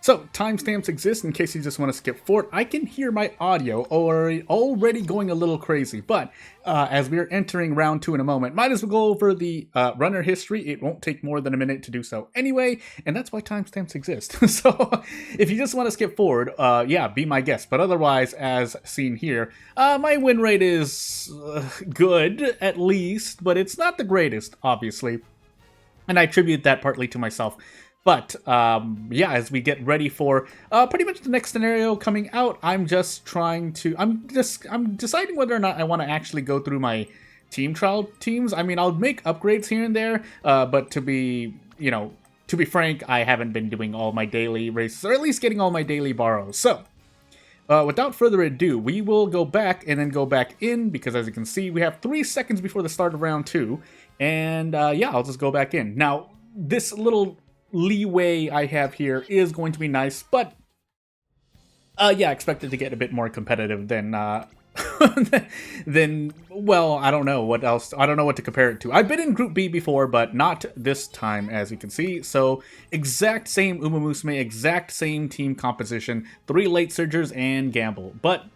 So, timestamps exist in case you just want to skip forward. I can hear my audio already going a little crazy, but as we're entering round 2 in a moment, might as well go over the runner history. It won't take more than a minute to do so anyway, and that's why timestamps exist. So, if you just want to skip forward, yeah, be my guest. But otherwise, as seen here, my win rate is good, at least, but it's not the greatest, obviously. And I attribute that partly to myself. But, yeah, as we get ready for pretty much the next scenario coming out, I'm deciding whether or not I want to actually go through my team trial teams. I mean, I'll make upgrades here and there, but to be frank, I haven't been doing all my daily races, or at least getting all my daily borrows. So, without further ado, we will go back and then go back in, because as you can see, we have 3 seconds before the start of round 2. And, yeah, I'll just go back in. Now, this little leeway I have here is going to be nice, but yeah, expected to get a bit more competitive than well, I don't know what else. I don't know what to compare it to. I've been in Group B before, but not this time, as you can see. So exact same Musume, exact same team composition, 3 late surgers and Gamble. But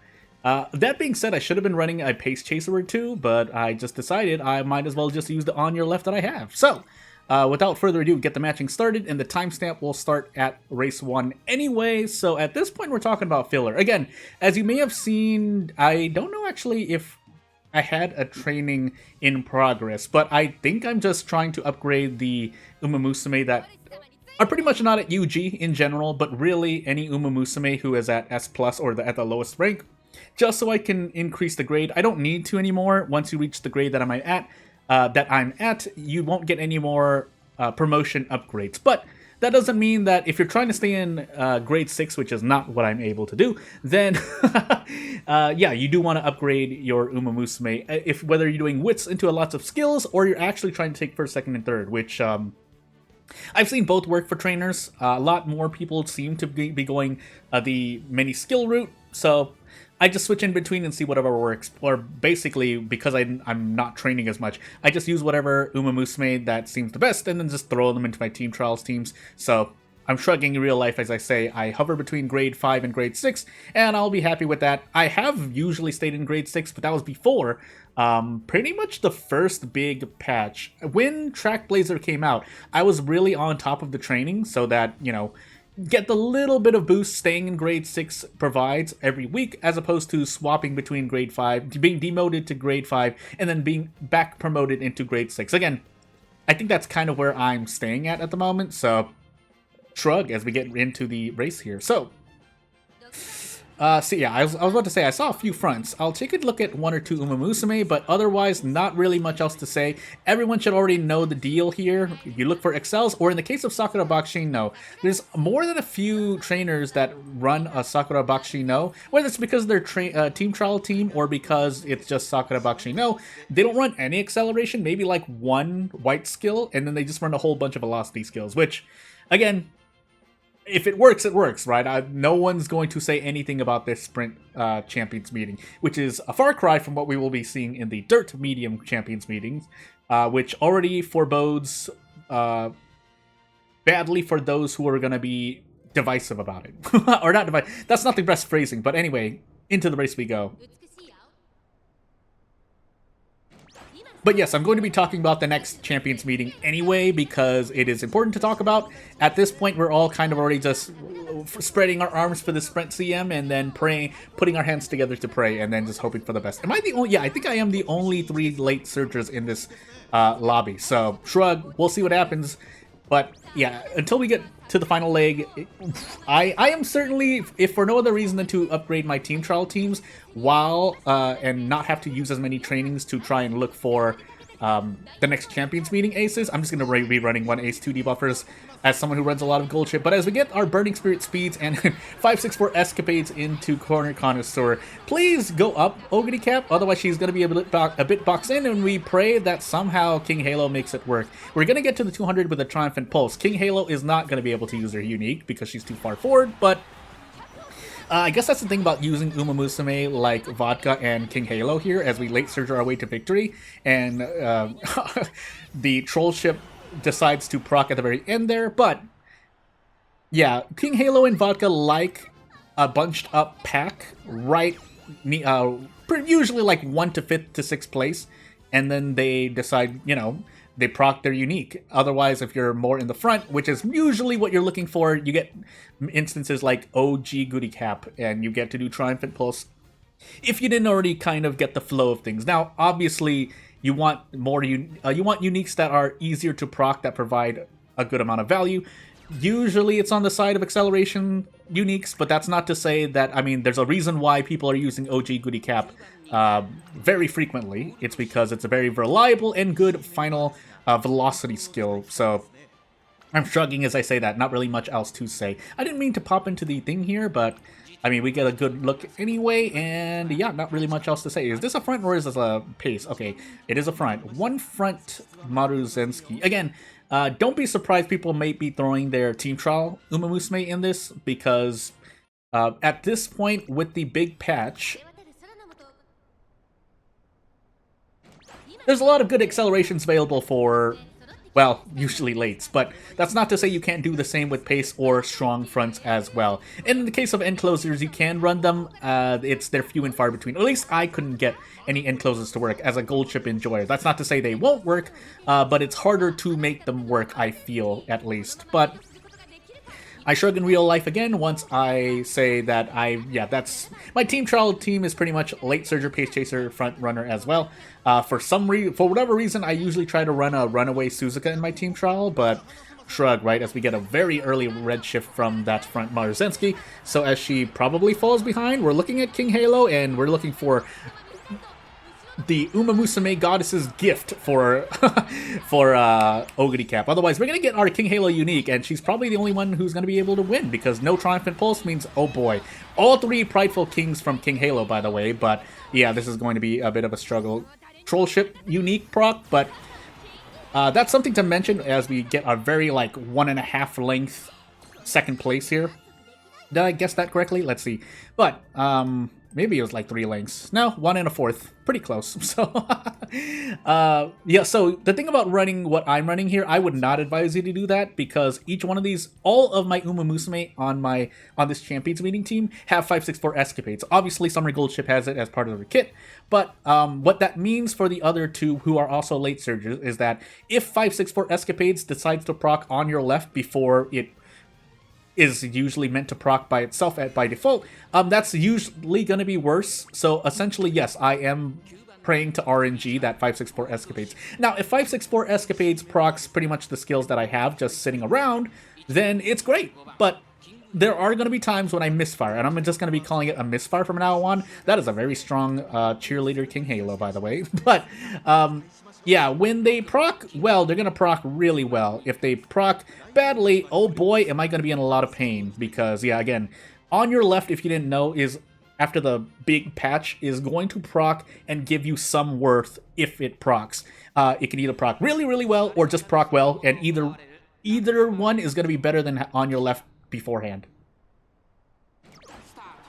that being said, I should have been running a pace chaser or 2, but I just decided I might as well just use the on your left that I have. So without further ado, get the matching started, and the timestamp will start at race 1 anyway, so at this point we're talking about filler. Again, as you may have seen, I don't know actually if I had a training in progress, but I think I'm just trying to upgrade the Musume that are pretty much not at UG in general, but really any Musume who is at S+, or at the lowest rank, just so I can increase the grade. I don't need to anymore. Once you reach the grade that I'm at, you won't get any more promotion upgrades. But that doesn't mean that if you're trying to stay in grade 6, which is not what I'm able to do, then yeah, you do want to upgrade your Musume, if whether you're doing wits into lots of skills, or you're actually trying to take first, second, and third, which I've seen both work for trainers. A lot more people seem to be going the many skill route, so I just switch in between and see whatever works. Or basically, because I'm not training as much, I just use whatever Musume that seems the best and then just throw them into my team trials teams. So I'm shrugging in real life as I say. I hover between grade 5 and grade 6, and I'll be happy with that. I have usually stayed in grade 6, but that was before pretty much the first big patch. When Track Blazer came out, I was really on top of the training so that, get the little bit of boost staying in grade 6 provides every week, as opposed to swapping between grade 5, being demoted to grade 5, and then being back promoted into grade 6. Again, I think that's kind of where I'm staying at the moment, so shrug as we get into the race here. So yeah, I was about to say, I saw a few fronts. I'll take a look at 1 or 2 Musume, but otherwise, not really much else to say. Everyone should already know the deal here. You look for excels, or in the case of Sakura Bakshi no. There's more than a few trainers that run a Sakura Bakshi no, whether it's because they're team trial team, or because it's just Sakura Bakshi no. They don't run any acceleration, maybe like 1 white skill, and then they just run a whole bunch of velocity skills, which, again, if it works, it works, right? No one's going to say anything about this Sprint Champions meeting, which is a far cry from what we will be seeing in the Dirt Medium Champions meetings, which already forebodes badly for those who are going to be divisive about it. Or not divisive, that's not the best phrasing, but anyway, into the race we go. But yes, I'm going to be talking about the next Champions meeting anyway, because it is important to talk about. At this point, we're all kind of already just spreading our arms for the Sprint CM, and then praying, putting our hands together to pray, and then just hoping for the best. Am I the only? Yeah, I think I am the only 3 late surgers in this lobby. So, shrug, we'll see what happens. But yeah, until we get to the final leg, I am certainly, if for no other reason than to upgrade my team trial teams, while and not have to use as many trainings to try and look for the next Champions meeting aces. I'm just going to be running 1 ace, 2 debuffers, as someone who runs a lot of gold chip. But as we get our Burning Spirit speeds and 564 escapades into Corner Connoisseur, please go up, Ogre Cap, otherwise she's going to be a bit boxed in, and we pray that somehow King Halo makes it work. We're going to get to the 200 with a Triumphant Pulse. King Halo is not going to be able to use her unique because she's too far forward, but I guess that's the thing about using Musume like Vodka and King Halo here, as we late surge our way to victory, and the troll ship decides to proc at the very end there, but Yeah, King Halo and Vodka like a bunched up pack, right? Usually like 1 to 5th to 6th place, and then they decide, they proc their unique. Otherwise, if you're more in the front, which is usually what you're looking for, you get instances like OG Goody Cap, and you get to do Triumphant Pulse if you didn't already kind of get the flow of things. Now, obviously, you want more you want uniques that are easier to proc, that provide a good amount of value. Usually it's on the side of acceleration uniques, but that's not to say that, there's a reason why people are using OG Goody Cap very frequently. It's because it's a very reliable and good final velocity skill. So I'm shrugging as I say that, not really much else to say. I didn't mean to pop into the thing here, but we get a good look anyway, and yeah, not really much else to say. Is this a front or is this a pace? Okay, it is a front. One front Maruzensky. Again, don't be surprised people may be throwing their team trial Musume in this, because at this point with the big patch, there's a lot of good accelerations available for, well, usually lates, but that's not to say you can't do the same with pace or strong fronts as well. And in the case of end closers, you can run them. They're few and far between. Or at least I couldn't get any end closers to work as a gold chip enjoyer. That's not to say they won't work, but it's harder to make them work, I feel, at least. But I shrug in real life again once I say that that's my team trial team is pretty much late surger, pace chaser, front runner as well. For whatever reason, I usually try to run a runaway Suzuka in my team trial, but shrug, right, as we get a very early red shift from that front Maruzensky. So as she probably falls behind, we're looking at King Halo, and we're looking for the Musume goddess's gift for Ogre Cap. Otherwise, we're gonna get our King Halo unique, and she's probably the only one who's gonna be able to win, because no Triumphant Pulse means, oh boy, all 3 Prideful Kings from King Halo, by the way. But yeah, this is going to be a bit of a struggle. Trollship unique proc, but that's something to mention as we get a very 1.5 length second place here. Did I guess that correctly? Let's see. But maybe it was 3 lengths. No, 1 1/4. Pretty close. So, yeah, so the thing about running what I'm running here, I would not advise you to do that, because each one of these, all of my Musume on this Champions meeting team have 564 escapades. Obviously, Summer Gold Ship has it as part of the kit, but what that means for the other 2 who are also late surges is that if 564 escapades decides to proc on your left before it is usually meant to proc by itself by default, that's usually going to be worse. So essentially, yes, I am praying to RNG that 564 escapades. Now, if 564 escapades procs pretty much the skills that I have just sitting around, then it's great. But there are going to be times when I misfire, and I'm just going to be calling it a misfire from now on. That is a very strong cheerleader King Halo, by the way. But yeah, when they proc well, they're going to proc really well. If they proc badly, oh boy, am I going to be in a lot of pain. Because, yeah, again, on your left, if you didn't know, is after the big patch, is going to proc and give you some worth if it procs. It can either proc really, really well or just proc well, and either one is going to be better than on your left beforehand.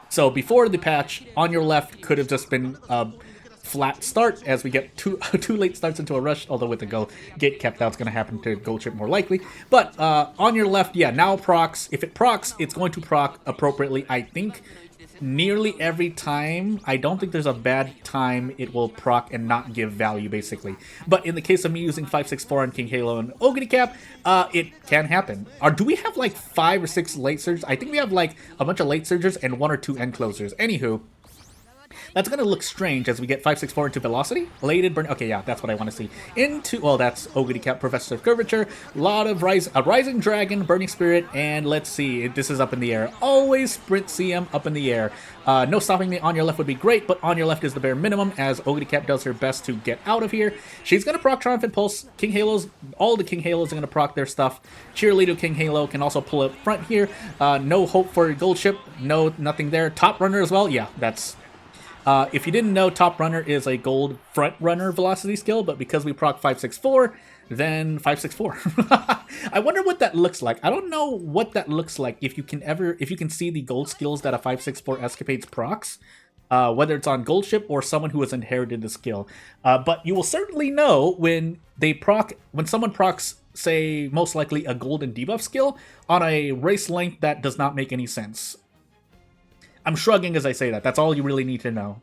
So before the patch, on your left could have just been flat start as we get two late starts into a rush, although with the gate kept out, it's going to happen to Gold Chip more likely. But on your left, yeah, now procs. If it procs, it's going to proc appropriately, I think. Nearly every time, I don't think there's a bad time it will proc and not give value, basically. But in the case of me using 564 on King Halo and Ogre Cap, it can happen. Do we have 5 or 6 late surges? I think we have a bunch of late surgers and 1 or 2 end closers. Anywho, that's going to look strange as we get 564 into Velocity. Bladed Burn. Okay, yeah, that's what I want to see. Well, that's Ogre Cap, Professor of Curvature. A lot of Rising Dragon, Burning Spirit, and let's see. This is up in the air. Always Sprint CM up in the air. No stopping me on your left would be great, but on your left is the bare minimum as Ogre Cap does her best to get out of here. She's going to proc Triumphant Pulse. All the King Halos are going to proc their stuff. Cheerleader King Halo can also pull up front here. No hope for Gold Ship. No, nothing there. Top Runner as well. Yeah, that's... if you didn't know, Top Runner is a gold front runner velocity skill, but because we proc 564, then 564. I wonder what that looks like. I don't know what that looks like if you can see the gold skills that a 564 escapades procs, whether it's on Gold Ship or someone who has inherited the skill. But you will certainly know when someone procs say, most likely a golden debuff skill on a race length that does not make any sense. I'm shrugging as I say that. That's all you really need to know.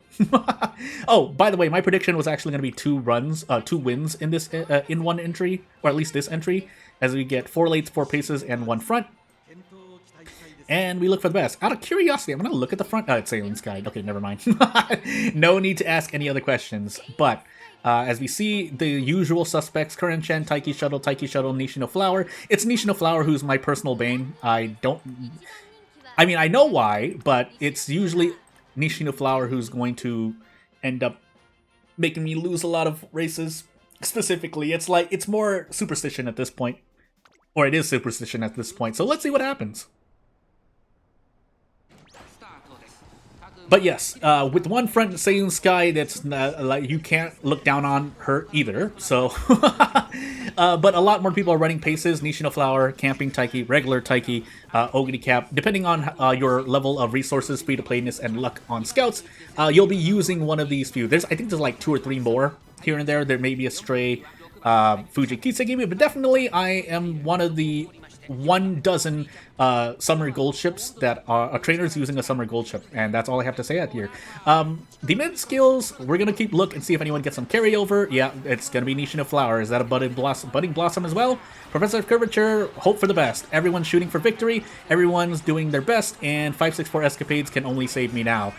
Oh, by the way, my prediction was actually going to be 2 wins in this in one entry, or at least this entry, as we get 4 lates, 4 paces, and 1 front. And we look for the best. Out of curiosity, I'm going to look at the front. It's Sailing's Guide. Okay, never mind. No need to ask any other questions. But as we see, the usual suspects, Current Chen, Taiki Shuttle, Nishino Flower. It's Nishino Flower who's my personal bane. I mean, I know why, but it's usually Nishino Flower who's going to end up making me lose a lot of races. Specifically, it's more superstition at this point. Or it is superstition at this point. So let's see what happens. But yes, with one front Seiyun Sky, that's like you can't look down on her either. So, but a lot more people are running paces. Nishino Flower, Camping Taiki, regular Taiki, Ogre Cap. Depending on your level of resources, free to playness, and luck on scouts, you'll be using one of these few. I think there's like 2 or 3 more here and there. There may be a stray Fuji Kisegimi, but definitely I am one of the 12 summer gold ships that are trainers using a summer gold ship, and that's all I have to say out here. The mid skills, we're gonna keep look and see if anyone gets some carryover. Yeah, it's gonna be Nishino Flower. Is that a budding blossom as well? Professor of Curvature, hope for the best. Everyone's shooting for victory. Everyone's doing their best, and 564 escapades can only save me now.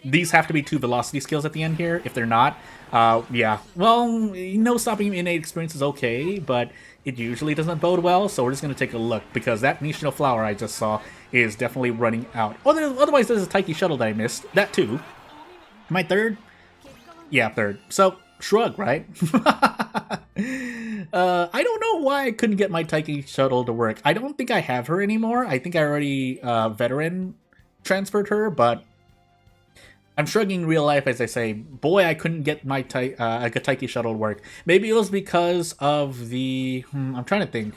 These have to be 2 velocity skills at the end here. If they're not, yeah. Well, no stopping innate experience is okay, but it usually doesn't bode well, so we're just going to take a look, because that Nishino Flower I just saw is definitely running out. Otherwise, there's a Taiki Shuttle that I missed. That too. Am I 3rd? Yeah, 3rd. So, shrug, right? I don't know why I couldn't get my Taiki Shuttle to work. I don't think I have her anymore. I think I already veteran transferred her, but I'm shrugging real life as I say, boy, I couldn't get my Taiki Shuttle to work. Maybe it was because of the... I'm trying to think.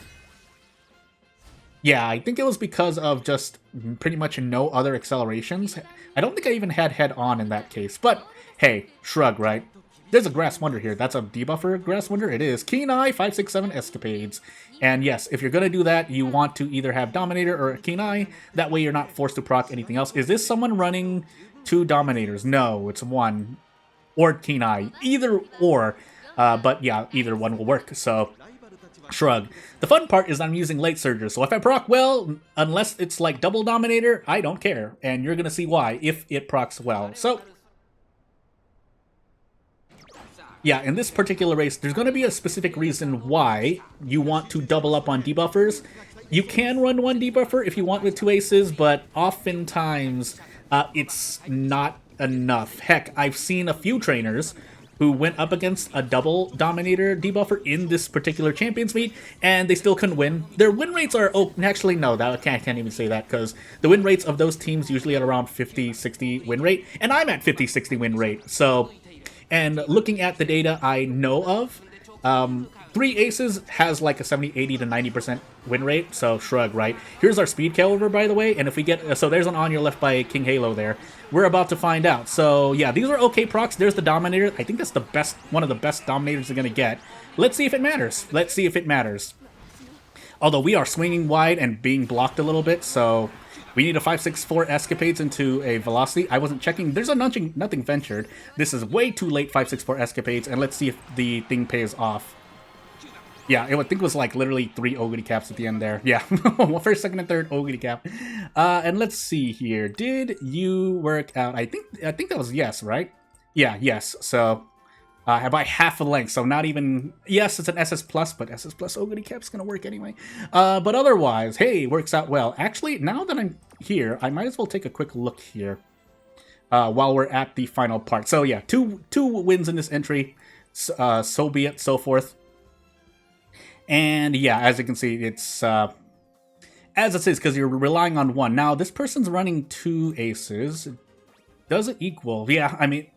Yeah, I think it was because of just pretty much no other accelerations. I don't think I even had head-on in that case. But, hey, shrug, right? There's a Grass Wonder here. That's a debuffer Grass Wonder? It is. Keen Eye, 567 Escapades. And yes, if you're going to do that, you want to either have Dominator or Keen Eye. That way you're not forced to proc anything else. Is this someone running 2 Dominators? No, it's 1. Or Keen Eye. Either or. But yeah, either one will work. So, shrug. The fun part is I'm using Late Surger. So if I proc well, unless it's like double Dominator, I don't care. And you're going to see why if it procs well. So, yeah, in this particular race, there's going to be a specific reason why you want to double up on debuffers. You can run 1 debuffer if you want with 2 aces, but oftentimes it's not enough. Heck, I've seen a few trainers who went up against a double Dominator debuffer in this particular Champions meet, and they still couldn't win. Their win rates are... Oh, actually, no, I can't even say that, because the win rates of those teams usually at around 50-60 win rate, and I'm at 50-60 win rate, so... And looking at the data I know of, 3 aces has like a 70, 80 to 90% win rate, so shrug, right? Here's our speed caliber, by the way, and if we get... So there's an On Your Left by King Halo there. We're about to find out. So yeah, these are okay procs. There's the Dominator. I think that's the best, one of the best Dominators you're going to get. Let's see if it matters. Let's see if it matters. Although we are swinging wide and being blocked a little bit, so... We need a 564 Escapades into a Velocity. I wasn't checking. There's a nothing ventured. This is way too late 564 Escapades, and let's see if the thing pays off. Yeah, I think it was like literally 3 Ogre Caps at the end there. Yeah, first, second, and third Ogre Cap. And let's see here. Did you work out? I think that was yes, right? Yeah, yes. So by half a length, so not even... Yes, it's an SS Plus, but SS Plus Ogre Cap's gonna work anyway. But otherwise, hey, works out well. Actually, now that I'm here, I might as well take a quick look here while we're at the final part. So yeah, two wins in this entry, so be it, so forth. And yeah, as you can see, it's... as it is, because you're relying on 1. Now, this person's running 2 aces. Does it equal? Yeah, I mean,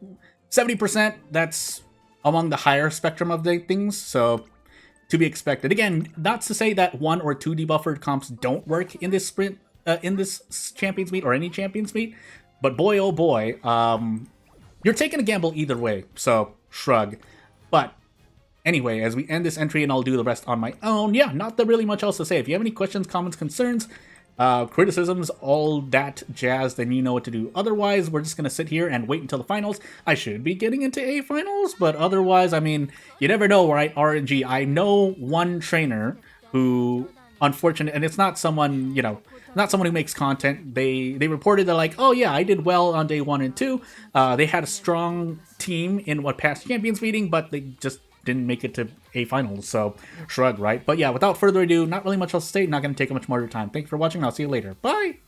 70%, that's... among the higher spectrum of the things, so to be expected. Again, not to say that 1 or 2 debuffered comps don't work in this sprint, in this Champions meet or any Champions meet, but boy oh boy, you're taking a gamble either way, so shrug. But Anyway, as we end this entry and I'll do the rest on my own, yeah, not really much else to say. If you have any questions, comments, concerns, criticisms, all that jazz, then you know what to do. Otherwise, we're just going to sit here and wait until the finals. I should be getting into A finals, but otherwise, I mean, you never know, right? RNG. I know one trainer who, unfortunate, and it's not someone, you know, not someone who makes content. They reported, they're like, oh yeah, I did well on day 1 and 2. They had a strong team in what past champions meeting, but they just didn't make it to A finals, so shrug, right? But yeah, without further ado, not really much else to say, not going to take up much more of your time. Thank you for watching, and I'll see you later. Bye!